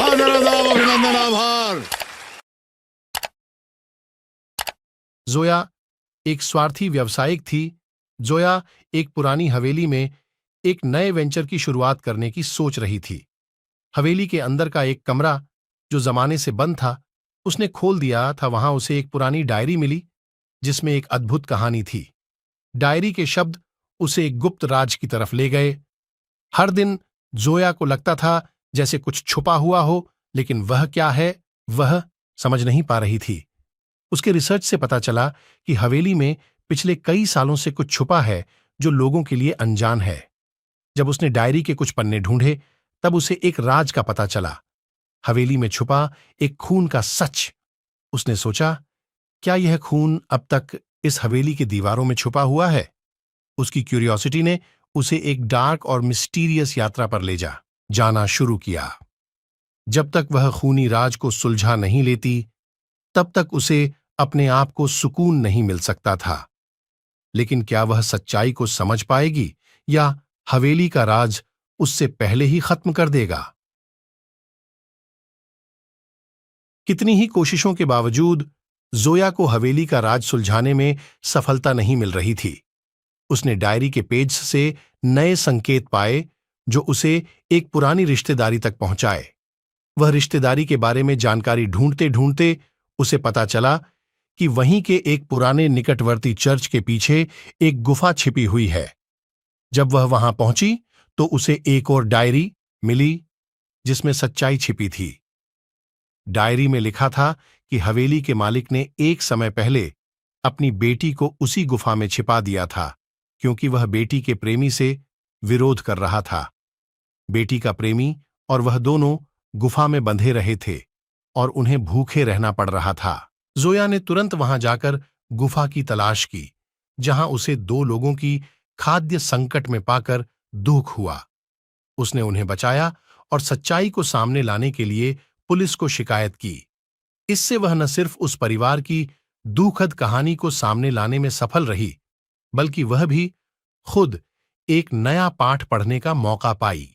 आदर आदाब अभिनंदन आभार। जोया एक स्वार्थी व्यावसायिक थी। जोया एक पुरानी हवेली में एक नए वेंचर की शुरुआत करने की सोच रही थी। हवेली के अंदर का एक कमरा जो जमाने से बंद था, उसने खोल दिया था। वहां उसे एक पुरानी डायरी मिली जिसमें एक अद्भुत कहानी थी। डायरी के शब्द उसे एक गुप्त राज की तरफ ले गए। हर दिन जोया को लगता था जैसे कुछ छुपा हुआ हो, लेकिन वह क्या है वह समझ नहीं पा रही थी। उसके रिसर्च से पता चला कि हवेली में पिछले कई सालों से कुछ छुपा है जो लोगों के लिए अनजान है। जब उसने डायरी के कुछ पन्ने ढूंढे तब उसे एक राज का पता चला, हवेली में छुपा एक खून का सच। उसने सोचा, क्या यह खून अब तक इस हवेली की दीवारों में छुपा हुआ है? उसकी क्यूरियोसिटी ने उसे एक डार्क और मिस्टीरियस यात्रा पर ले जाना शुरू किया। जब तक वह खूनी राज को सुलझा नहीं लेती, तब तक उसे अपने आप को सुकून नहीं मिल सकता था। लेकिन क्या वह सच्चाई को समझ पाएगी या हवेली का राज उससे पहले ही खत्म कर देगा? कितनी ही कोशिशों के बावजूद जोया को हवेली का राज सुलझाने में सफलता नहीं मिल रही थी। उसने डायरी के पेज से नए संकेत पाए जो उसे एक पुरानी रिश्तेदारी तक पहुंचाए। वह रिश्तेदारी के बारे में जानकारी ढूंढते ढूंढते उसे पता चला कि वहीं के एक पुराने निकटवर्ती चर्च के पीछे एक गुफा छिपी हुई है। जब वह वहां पहुंची तो उसे एक और डायरी मिली जिसमें सच्चाई छिपी थी। डायरी में लिखा था कि हवेली के मालिक ने एक समय पहले अपनी बेटी को उसी गुफा में छिपा दिया था क्योंकि वह बेटी के प्रेमी से विरोध कर रहा था। बेटी का प्रेमी और वह दोनों गुफा में बंधे रहे थे और उन्हें भूखे रहना पड़ रहा था। जोया ने तुरंत वहां जाकर गुफा की तलाश की, जहां उसे दो लोगों की खाद्य संकट में पाकर दुख हुआ। उसने उन्हें बचाया और सच्चाई को सामने लाने के लिए पुलिस को शिकायत की। इससे वह न सिर्फ उस परिवार की दुखद कहानी को सामने लाने में सफल रही, बल्कि वह भी खुद एक नया पाठ पढ़ने का मौका पाई।